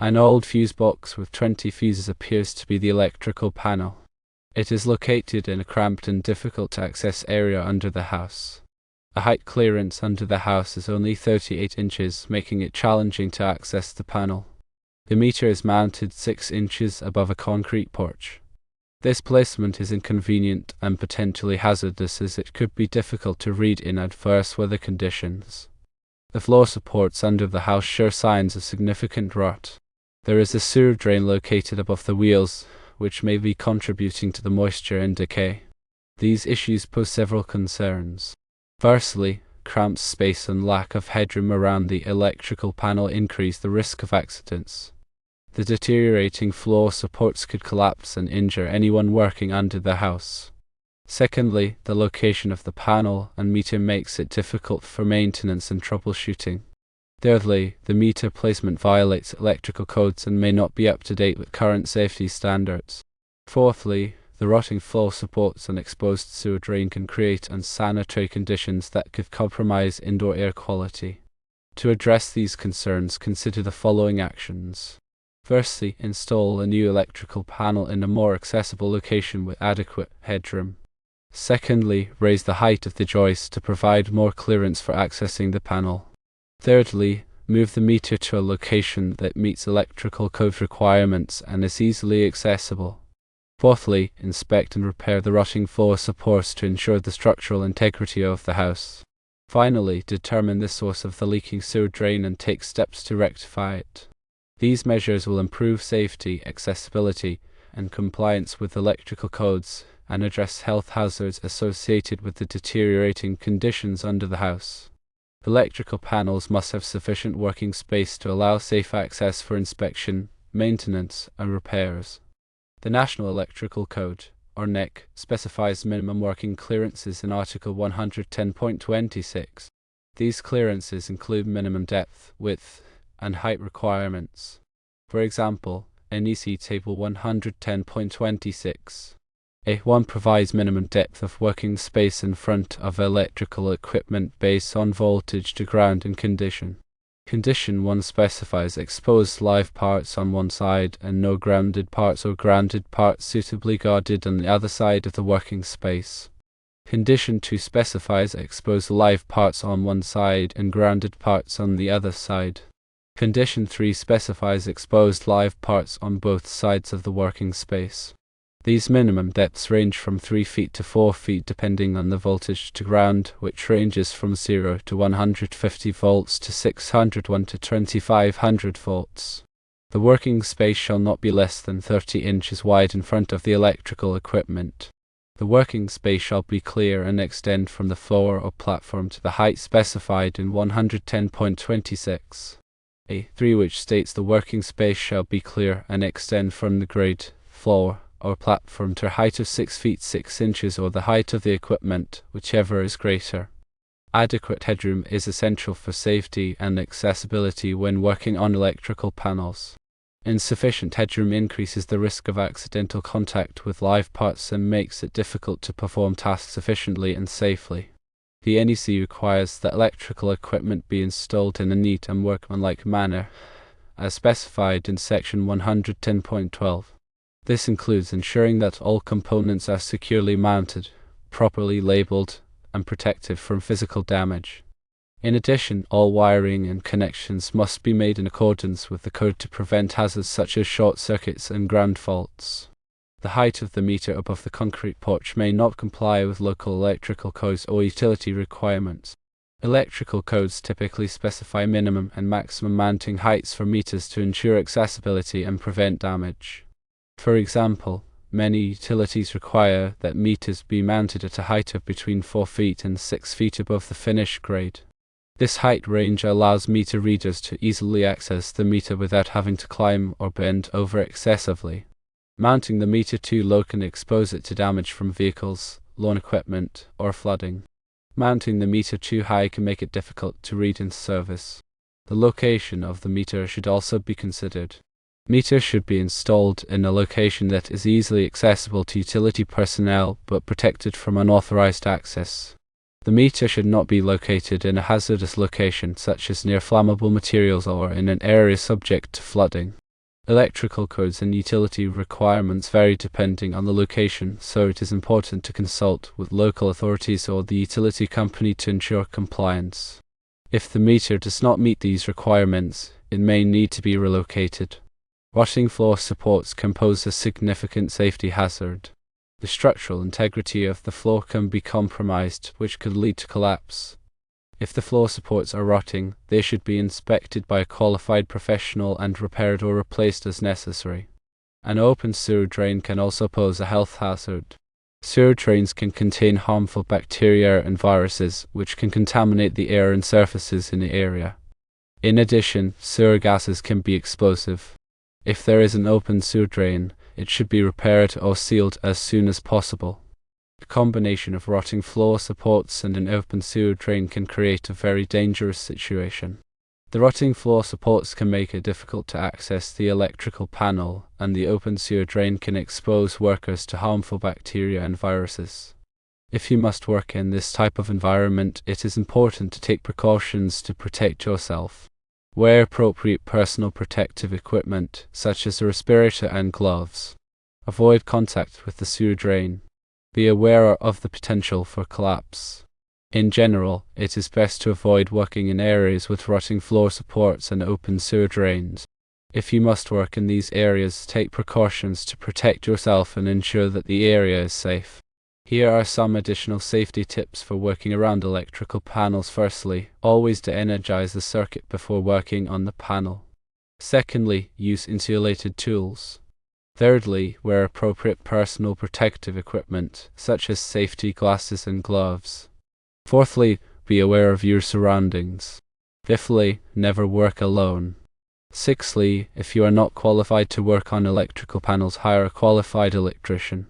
An old fuse box with 20 fuses appears to be the electrical panel. It is located in a cramped and difficult to access area under the house. The height clearance under the house is only 38 inches, making it challenging to access the panel. The meter is mounted 6 inches above a concrete porch. This placement is inconvenient and potentially hazardous, as it could be difficult to read in adverse weather conditions. The floor supports under the house show signs of significant rot. There is a sewer drain located above the wheels, which may be contributing to the moisture and decay. These issues pose several concerns. Firstly, cramped space and lack of headroom around the electrical panel increase the risk of accidents. The deteriorating floor supports could collapse and injure anyone working under the house. Secondly, the location of the panel and meter makes it difficult for maintenance and troubleshooting. Thirdly, the meter placement violates electrical codes and may not be up to date with current safety standards. Fourthly, the rotting floor supports and exposed sewer drain can create unsanitary conditions that could compromise indoor air quality. To address these concerns, consider the following actions. Firstly, install a new electrical panel in a more accessible location with adequate headroom. Secondly, raise the height of the joist to provide more clearance for accessing the panel. Thirdly, move the meter to a location that meets electrical code requirements and is easily accessible. Fourthly, inspect and repair the rotting floor supports to ensure the structural integrity of the house. Finally, determine the source of the leaking sewer drain and take steps to rectify it. These measures will improve safety, accessibility, and compliance with electrical codes, and address health hazards associated with the deteriorating conditions under the house. Electrical panels must have sufficient working space to allow safe access for inspection, maintenance, and repairs. The National Electrical Code, or NEC, specifies minimum working clearances in Article 110.26. These clearances include minimum depth, width, and height requirements. For example, NEC Table 110.26. A1 provides minimum depth of working space in front of electrical equipment based on voltage to ground and condition. Condition 1 specifies exposed live parts on one side and no grounded parts or grounded parts suitably guarded on the other side of the working space. Condition 2 specifies exposed live parts on one side and grounded parts on the other side. Condition 3 specifies exposed live parts on both sides of the working space. These minimum depths range from 3 feet to 4 feet depending on the voltage to ground, which ranges from 0 to 150 volts to 601 to 2500 volts. The working space shall not be less than 30 inches wide in front of the electrical equipment. The working space shall be clear and extend from the floor or platform to the height specified in 110.26. A3, which states the working space shall be clear and extend from the grade, floor, or platform to a height of 6 feet 6 inches or the height of the equipment, whichever is greater. Adequate headroom is essential for safety and accessibility when working on electrical panels. Insufficient headroom increases the risk of accidental contact with live parts and makes it difficult to perform tasks efficiently and safely. The NEC requires that electrical equipment be installed in a neat and workmanlike manner, as specified in Section 110.12. This includes ensuring that all components are securely mounted, properly labeled, and protected from physical damage. In addition, all wiring and connections must be made in accordance with the code to prevent hazards such as short circuits and ground faults. The height of the meter above the concrete porch may not comply with local electrical codes or utility requirements. Electrical codes typically specify minimum and maximum mounting heights for meters to ensure accessibility and prevent damage. For example, many utilities require that meters be mounted at a height of between 4 feet and 6 feet above the finish grade. This height range allows meter readers to easily access the meter without having to climb or bend over excessively. Mounting the meter too low can expose it to damage from vehicles, lawn equipment, or flooding. Mounting the meter too high can make it difficult to read in service. The location of the meter should also be considered. Meters should be installed in a location that is easily accessible to utility personnel but protected from unauthorized access. The meter should not be located in a hazardous location such as near flammable materials or in an area subject to flooding. Electrical codes and utility requirements vary depending on the location, so it is important to consult with local authorities or the utility company to ensure compliance. If the meter does not meet these requirements, it may need to be relocated. Rotting floor supports can pose a significant safety hazard. The structural integrity of the floor can be compromised, which could lead to collapse. If the floor supports are rotting, they should be inspected by a qualified professional and repaired or replaced as necessary. An open sewer drain can also pose a health hazard. Sewer drains can contain harmful bacteria and viruses, which can contaminate the air and surfaces in the area. In addition, sewer gases can be explosive. If there is an open sewer drain, it should be repaired or sealed as soon as possible. The combination of rotting floor supports and an open sewer drain can create a very dangerous situation. The rotting floor supports can make it difficult to access the electrical panel, and the open sewer drain can expose workers to harmful bacteria and viruses. If you must work in this type of environment, it is important to take precautions to protect yourself. Wear appropriate personal protective equipment, such as a respirator and gloves. Avoid contact with the sewer drain. Be aware of the potential for collapse. In general, it is best to avoid working in areas with rotting floor supports and open sewer drains. If you must work in these areas, take precautions to protect yourself and ensure that the area is safe. Here are some additional safety tips for working around electrical panels. Firstly, always de-energize the circuit before working on the panel. Secondly, use insulated tools. Thirdly, wear appropriate personal protective equipment, such as safety glasses and gloves. Fourthly, be aware of your surroundings. Fifthly, never work alone. Sixthly, if you are not qualified to work on electrical panels, hire a qualified electrician.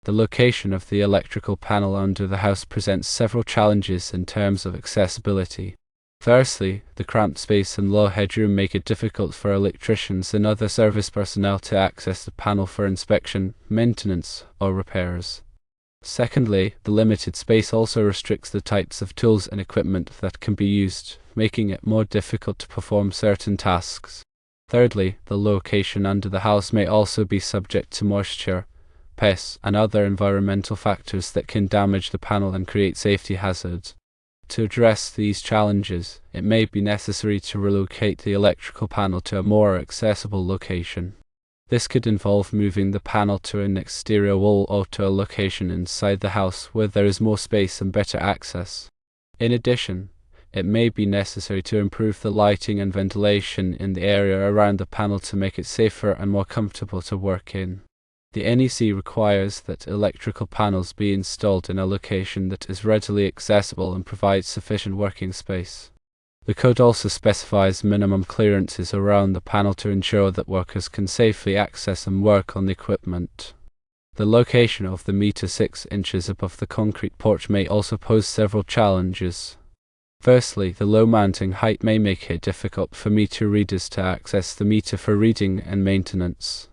The location of the electrical panel under the house presents several challenges in terms of accessibility. Firstly, the cramped space and low headroom make it difficult for electricians and other service personnel to access the panel for inspection, maintenance, or repairs. Secondly, the limited space also restricts the types of tools and equipment that can be used, making it more difficult to perform certain tasks. Thirdly, the location under the house may also be subject to moisture, pests, and other environmental factors that can damage the panel and create safety hazards. To address these challenges, it may be necessary to relocate the electrical panel to a more accessible location. This could involve moving the panel to an exterior wall or to a location inside the house where there is more space and better access. In addition, it may be necessary to improve the lighting and ventilation in the area around the panel to make it safer and more comfortable to work in. The NEC requires that electrical panels be installed in a location that is readily accessible and provides sufficient working space. The code also specifies minimum clearances around the panel to ensure that workers can safely access and work on the equipment. The location of the meter 6 inches above the concrete porch may also pose several challenges. Firstly, the low mounting height may make it difficult for meter readers to access the meter for reading and maintenance.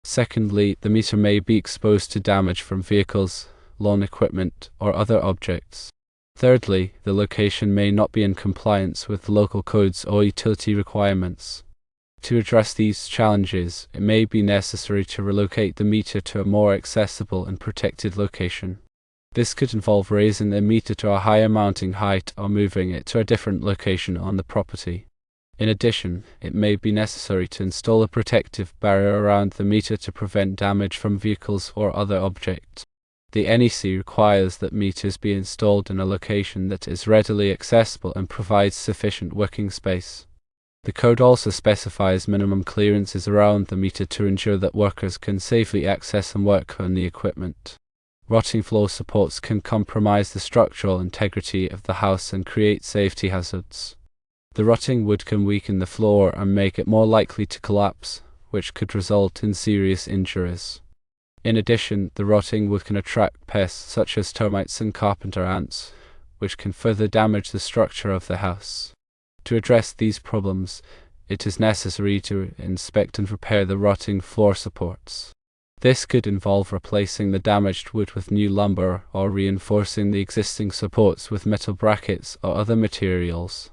Secondly, the meter may be exposed to damage from vehicles, lawn equipment, or other objects. Thirdly, the location may not be in compliance with local codes or utility requirements. To address these challenges, it may be necessary to relocate the meter to a more accessible and protected location. This could involve raising the meter to a higher mounting height or moving it to a different location on the property. In addition, it may be necessary to install a protective barrier around the meter to prevent damage from vehicles or other objects. The NEC requires that meters be installed in a location that is readily accessible and provides sufficient working space. The code also specifies minimum clearances around the meter to ensure that workers can safely access and work on the equipment. Rotting floor supports can compromise the structural integrity of the house and create safety hazards. The rotting wood can weaken the floor and make it more likely to collapse, which could result in serious injuries. In addition, the rotting wood can attract pests such as termites and carpenter ants, which can further damage the structure of the house. To address these problems, it is necessary to inspect and repair the rotting floor supports. This could involve replacing the damaged wood with new lumber or reinforcing the existing supports with metal brackets or other materials.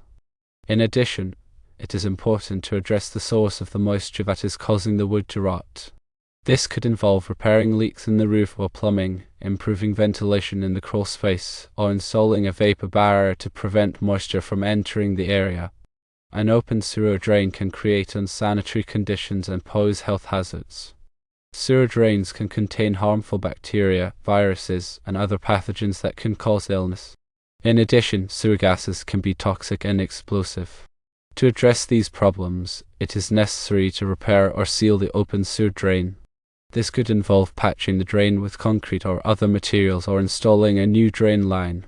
In addition, it is important to address the source of the moisture that is causing the wood to rot. This could involve repairing leaks in the roof or plumbing, improving ventilation in the crawl space, or installing a vapor barrier to prevent moisture from entering the area. An open sewer drain can create unsanitary conditions and pose health hazards. Sewer drains can contain harmful bacteria, viruses, and other pathogens that can cause illness. In addition, sewer gases can be toxic and explosive. To address these problems, it is necessary to repair or seal the open sewer drain. This could involve patching the drain with concrete or other materials or installing a new drain line.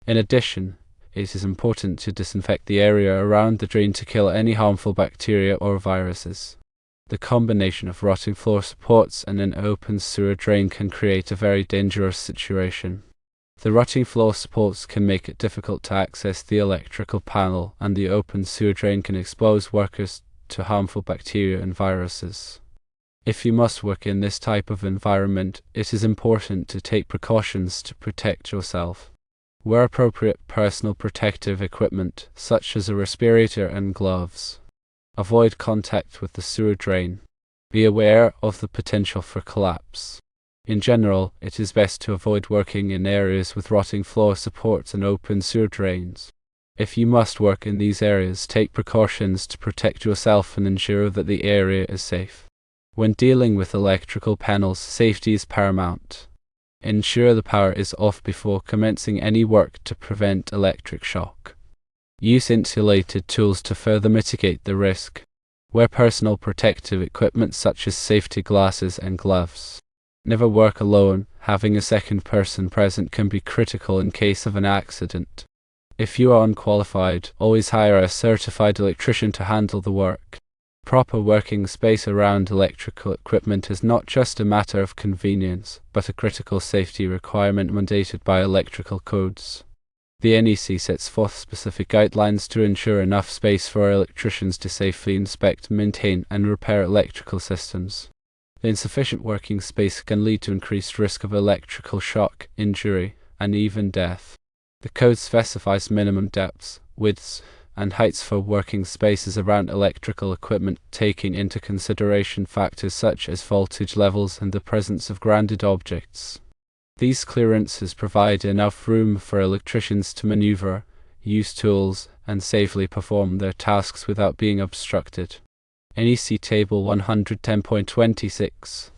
In addition, it is important to disinfect the area around the drain to kill any harmful bacteria or viruses. The combination of rotting floor supports and an open sewer drain can create a very dangerous situation. The rotting floor supports can make it difficult to access the electrical panel, and the open sewer drain can expose workers to harmful bacteria and viruses. If you must work in this type of environment, it is important to take precautions to protect yourself. Wear appropriate personal protective equipment, such as a respirator and gloves. Avoid contact with the sewer drain. Be aware of the potential for collapse. In general, it is best to avoid working in areas with rotting floor supports and open sewer drains. If you must work in these areas, take precautions to protect yourself and ensure that the area is safe. When dealing with electrical panels, safety is paramount. Ensure the power is off before commencing any work to prevent electric shock. Use insulated tools to further mitigate the risk. Wear personal protective equipment such as safety glasses and gloves. Never work alone. Having a second person present can be critical in case of an accident. If you are unqualified, always hire a certified electrician to handle the work. Proper working space around electrical equipment is not just a matter of convenience, but a critical safety requirement mandated by electrical codes. The NEC sets forth specific guidelines to ensure enough space for electricians to safely inspect, maintain, and repair electrical systems. Insufficient working space can lead to increased risk of electrical shock, injury, and even death. The code specifies minimum depths, widths, and heights for working spaces around electrical equipment, taking into consideration factors such as voltage levels and the presence of grounded objects. These clearances provide enough room for electricians to maneuver, use tools, and safely perform their tasks without being obstructed. NEC Table 110.26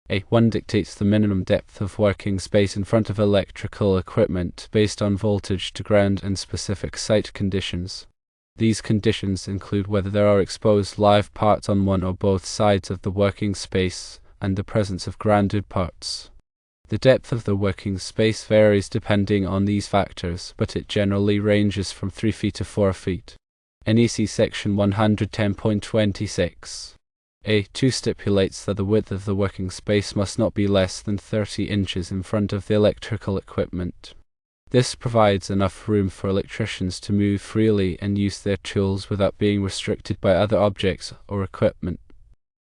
A1 dictates the minimum depth of working space in front of electrical equipment based on voltage to ground and specific site conditions. These conditions include whether there are exposed live parts on one or both sides of the working space and the presence of grounded parts. The depth of the working space varies depending on these factors, but it generally ranges from 3 feet to 4 feet. NEC Section 110.26 A2 stipulates that the width of the working space must not be less than 30 inches in front of the electrical equipment. This provides enough room for electricians to move freely and use their tools without being restricted by other objects or equipment.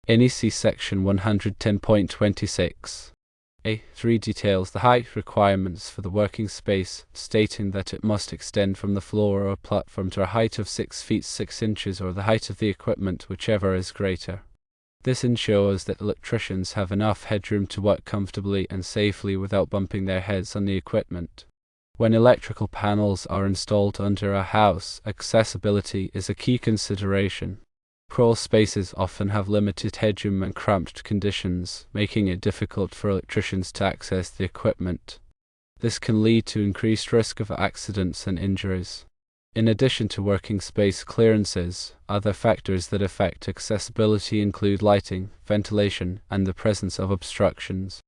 NEC Section 110.26 A3 details the height requirements for the working space, stating that it must extend from the floor or platform to a height of 6 feet 6 inches or the height of the equipment, whichever is greater. This ensures that electricians have enough headroom to work comfortably and safely without bumping their heads on the equipment. When electrical panels are installed under a house, accessibility is a key consideration. Crawl spaces often have limited headroom and cramped conditions, making it difficult for electricians to access the equipment. This can lead to increased risk of accidents and injuries. In addition to working space clearances, other factors that affect accessibility include lighting, ventilation, and the presence of obstructions.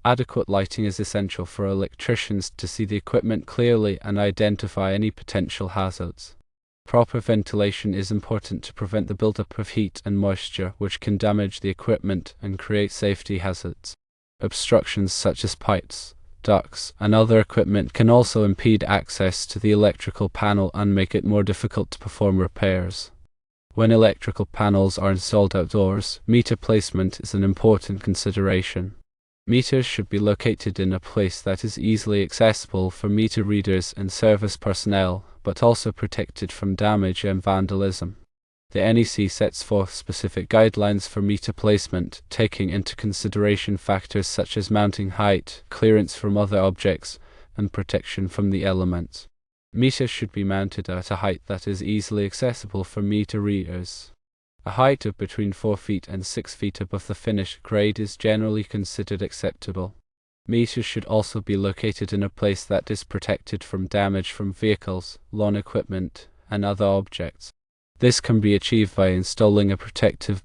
Adequate lighting is essential for electricians to see the equipment clearly and identify any potential hazards. Proper ventilation is important to prevent the buildup of heat and moisture, which can damage the equipment and create safety hazards. Obstructions such as pipes, ducts, and other equipment can also impede access to the electrical panel and make it more difficult to perform repairs. When electrical panels are installed outdoors, meter placement is an important consideration. Meters should be located in a place that is easily accessible for meter readers and service personnel, but also protected from damage and vandalism. The NEC sets forth specific guidelines for meter placement, taking into consideration factors such as mounting height, clearance from other objects, and protection from the elements. Meters should be mounted at a height that is easily accessible for meter readers. A height of between 4 feet and 6 feet above the finished grade is generally considered acceptable. Meters should also be located in a place that is protected from damage from vehicles, lawn equipment, and other objects. This can be achieved by installing a protective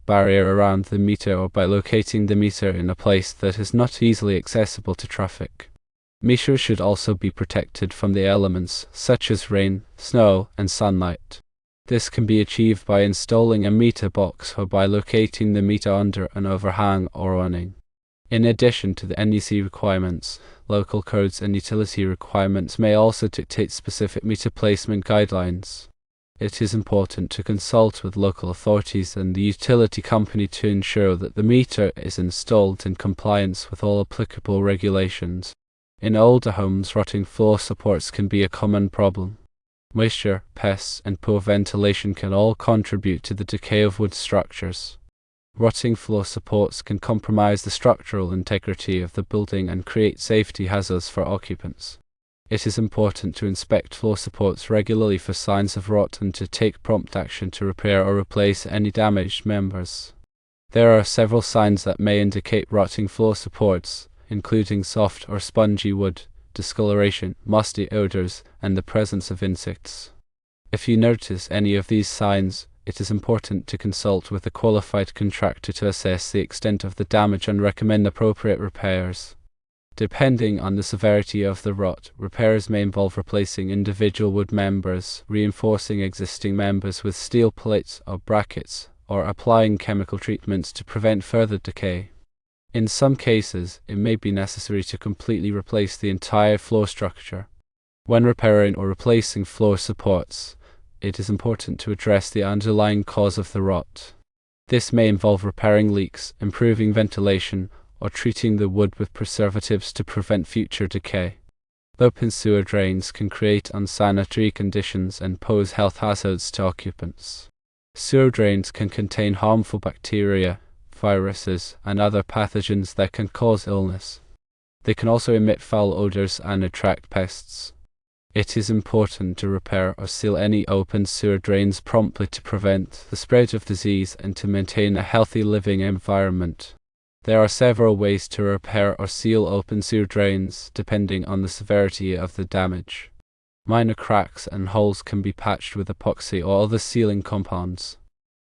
barrier around the meter or by locating the meter in a place that is not easily accessible to traffic. Meters should also be protected from the elements such as rain, snow, and sunlight. This can be achieved by installing a meter box or by locating the meter under an overhang or awning. In addition to the NEC requirements, local codes and utility requirements may also dictate specific meter placement guidelines. It is important to consult with local authorities and the utility company to ensure that the meter is installed in compliance with all applicable regulations. In older homes, rotting floor supports can be a common problem. Moisture, pests, and poor ventilation can all contribute to the decay of wood structures. Rotting floor supports can compromise the structural integrity of the building and create safety hazards for occupants. It is important to inspect floor supports regularly for signs of rot and to take prompt action to repair or replace any damaged members. There are several signs that may indicate rotting floor supports, including soft or spongy wood, discoloration, musty odors, and the presence of insects. If you notice any of these signs, it is important to consult with a qualified contractor to assess the extent of the damage and recommend appropriate repairs. Depending on the severity of the rot, repairs may involve replacing individual wood members, reinforcing existing members with steel plates or brackets, or applying chemical treatments to prevent further decay. In some cases, it may be necessary to completely replace the entire floor structure. When repairing or replacing floor supports, it is important to address the underlying cause of the rot. This may involve repairing leaks, improving ventilation, or treating the wood with preservatives to prevent future decay. Open sewer drains can create unsanitary conditions and pose health hazards to occupants. Sewer drains can contain harmful bacteria, viruses, and other pathogens that can cause illness. They can also emit foul odors and attract pests. It is important to repair or seal any open sewer drains promptly to prevent the spread of disease and to maintain a healthy living environment. There are several ways to repair or seal open sewer drains, depending on the severity of the damage. Minor cracks and holes can be patched with epoxy or other sealing compounds.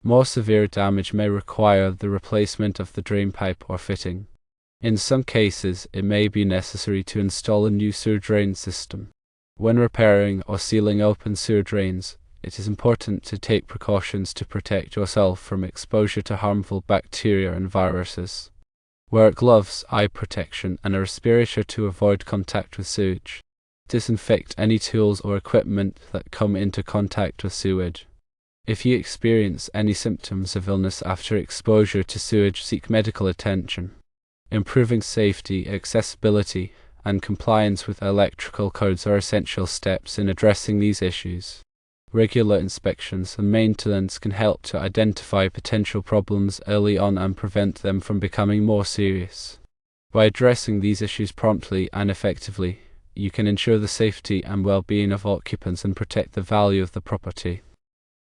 More severe damage may require the replacement of the drain pipe or fitting. In some cases, it may be necessary to install a new sewer drain system. When repairing or sealing open sewer drains, it is important to take precautions to protect yourself from exposure to harmful bacteria and viruses. Wear gloves, eye protection, and a respirator to avoid contact with sewage. Disinfect any tools or equipment that come into contact with sewage. If you experience any symptoms of illness after exposure to sewage, seek medical attention. Improving safety, accessibility, and compliance with electrical codes are essential steps in addressing these issues. Regular inspections and maintenance can help to identify potential problems early on and prevent them from becoming more serious. By addressing these issues promptly and effectively, you can ensure the safety and well-being of occupants and protect the value of the property.